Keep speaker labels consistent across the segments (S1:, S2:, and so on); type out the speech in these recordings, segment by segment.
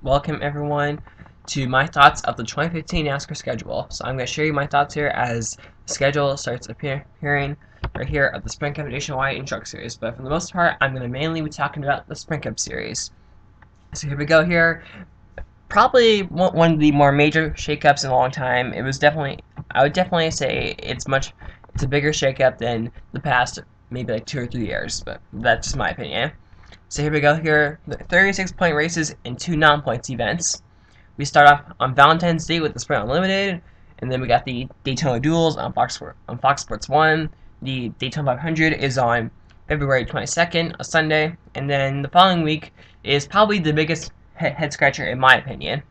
S1: welcome everyone to my thoughts of the 2015 NASCAR schedule. So I'm going to share you my thoughts here as the schedule starts appearing right here at the Sprint Cup Nationwide and Truck Series. But for the most part, I'm going to mainly be talking about the Sprint Cup Series. So here we go here. Probably one of the more major shakeups in a long time. I would definitely say it's a bigger shakeup than the past maybe like 2 or 3 years, but that's just my opinion. So here we go here, the 36-point races and 2 non-points events. We start off on Valentine's Day with the Sprint Unlimited, and then we got the Daytona Duels on Fox Sports 1. The Daytona 500 is on February 22nd, a Sunday, and then the following week is probably the biggest head-scratcher in my opinion.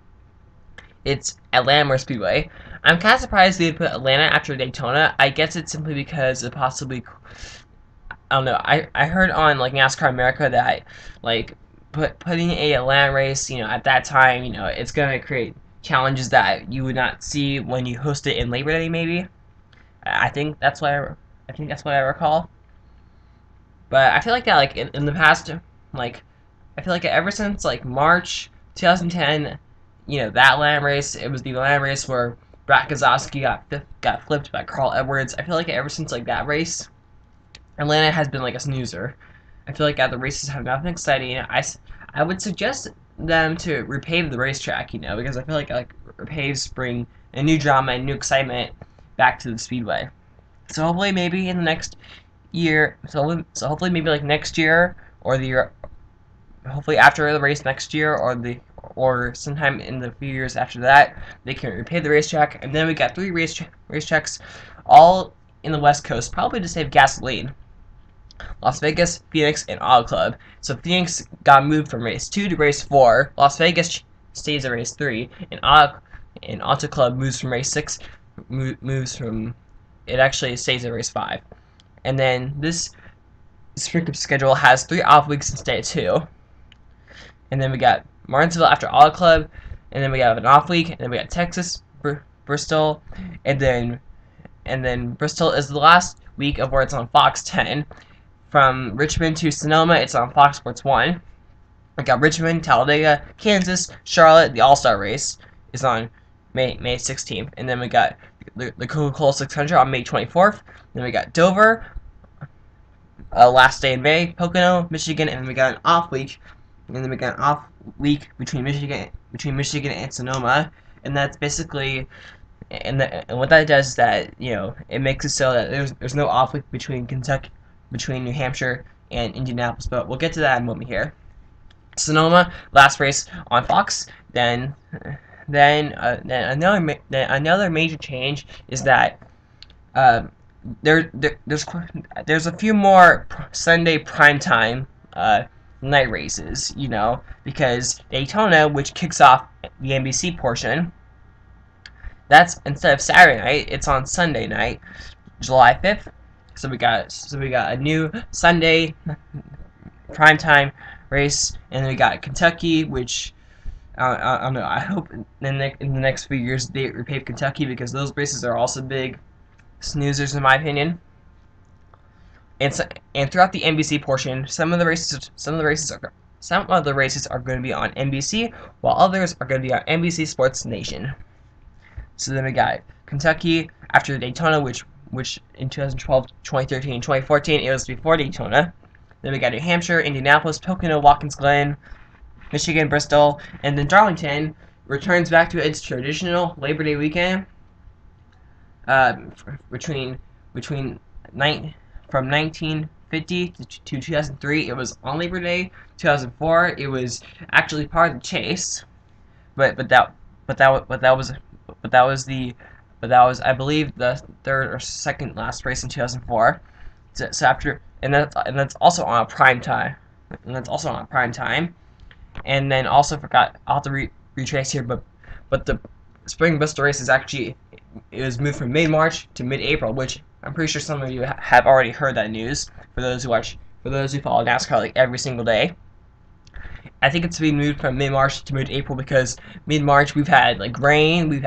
S1: It's Atlanta Motor Speedway. I'm kind of surprised they put Atlanta after Daytona. I guess it's simply because it possibly, I don't know. I heard on like NASCAR America that like putting a Atlanta race, at that time, it's gonna create challenges that you would not see when you host it in Labor Day. Maybe I think that's what I recall. But I feel like that like in the past, like I feel like ever since like March 2010, that Atlanta race, it was the Atlanta race where Brad Keselowski got flipped by Carl Edwards. I feel like ever since like that race, Atlanta has been like a snoozer. I feel like the races have nothing exciting. I would suggest them to repave the racetrack, because I feel like repaves bring a new drama and new excitement back to the speedway. So hopefully maybe in the next year, hopefully maybe like next year or the year, hopefully after the race next year or sometime in the few years after that, they can repave the racetrack, and then we got 3 racetracks all in the West Coast, probably to save gasoline. Las Vegas, Phoenix, and Auto Club. So Phoenix got moved from race 2 to race 4. Las Vegas stays at race 3, and Auto Club moves from race 6. It actually stays at race 5. And then this Sprint Cup schedule has 3 off weeks instead of 2. And then we got Martinsville after Auto Club, and then we have an off week, and then we got Texas, Bristol, and then Bristol is the last week of where it's on Fox 10. From Richmond to Sonoma, it's on Fox Sports 1. We got Richmond, Talladega, Kansas, Charlotte. The All-Star race is on May 16th. And then we got the Coca-Cola 600 on May 24th. Then we got Dover, last day in May, Pocono, Michigan, and then we got an off week. And then we got an off week between Michigan and Sonoma. And that's basically, and what that does is that, it makes it so that there's no off week between New Hampshire and Indianapolis, but we'll get to that in a moment here. Sonoma, last race on Fox. Then another major change is that there's a few more Sunday primetime night races, because Daytona, which kicks off the NBC portion, that's instead of Saturday night, it's on Sunday night, July 5th. So we got a new Sunday primetime race, and then we got Kentucky, which I don't know. I hope in the next few years they repave Kentucky, because those races are also big snoozers in my opinion. And throughout the NBC portion, some of the races are going to be on NBC, while others are going to be on NBC Sports Nation. So then we got Kentucky after Daytona, which in 2012, 2013, and 2014, it was before Daytona. Then we got New Hampshire, Indianapolis, Pocono, Watkins Glen, Michigan, Bristol, and then Darlington returns back to its traditional Labor Day weekend. From 1950 to 2003, it was on Labor Day. 2004, it was actually part of the chase, but that was, I believe, the third or second last race in 2004. So after, and that's also on a prime time. And then also I'll have to retrace here, but the Spring Bristol race it was moved from mid-March to mid-April, which I'm pretty sure some of you have already heard that news. For those who follow NASCAR like every single day. I think it's being moved from mid-March to mid-April because mid-March we've had like rain, we've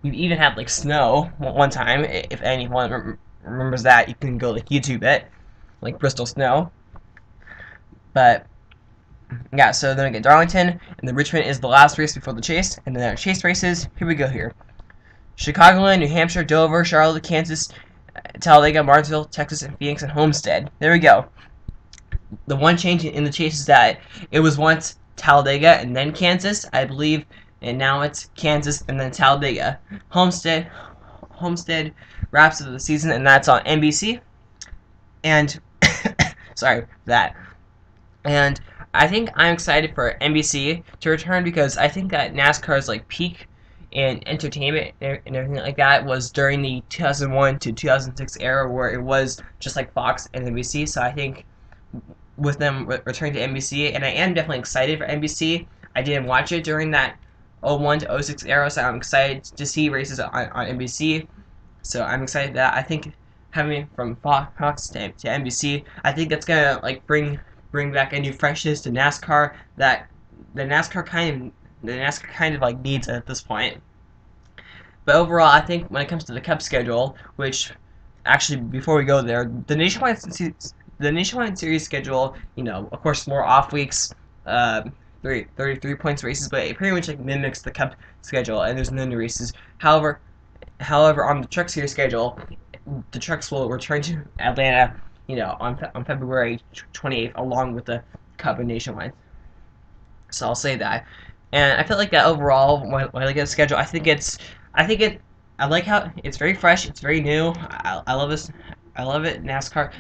S1: even had like snow one time. If anyone remembers that, you can go like YouTube it, like Bristol snow. But Yeah, so then we get Darlington, and then Richmond is the last race before the Chase, and then our Chase races. Here we go here. Chicagoland, New Hampshire, Dover, Charlotte, Kansas, Talladega, Martinsville, Texas, and Phoenix, and Homestead. There we go. The one change in the Chase is that it was once Talladega and then Kansas, I believe, and now it's Kansas and then Talladega. Homestead wraps up the season, and that's on NBC. And sorry for that. And I think I'm excited for NBC to return because I think that NASCAR's like peak in entertainment and everything like that was during the 2001 to 2006 era where it was just like Fox and NBC. So I think with them returning to NBC, and I am definitely excited for NBC. I didn't watch it during that 01 to 06 era, so I'm excited to see races on NBC. So I'm excited that I think having it from Fox to NBC, I think that's gonna like bring back a new freshness to NASCAR that the NASCAR kind of like needs at this point. But overall, I think when it comes to the Cup schedule, which actually before we go there, the Nationwide Series schedule, you know, of course, more off weeks, 33 points races, but it pretty much like mimics the Cup schedule, and there's no new races. However, on the Truck Series schedule, the trucks will return to Atlanta, you know, on February 28th, along with the Cup and Nationwide. So I'll say that, and I feel like that overall, when I look at the schedule, I like how it's very fresh, it's very new. I love this. I love it. NASCAR,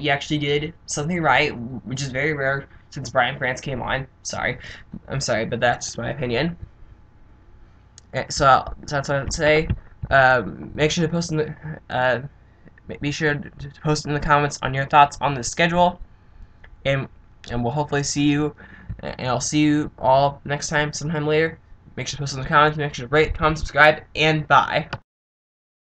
S1: you actually did something right, which is very rare since Brian France came on. I'm sorry, but that's just my opinion. So that's what I'd say. Make sure to post in the be sure to post in the comments on your thoughts on the schedule, and we'll hopefully see you. And I'll see you all next time, sometime later. Make sure to post in the comments. Make sure to rate, comment, subscribe, and bye.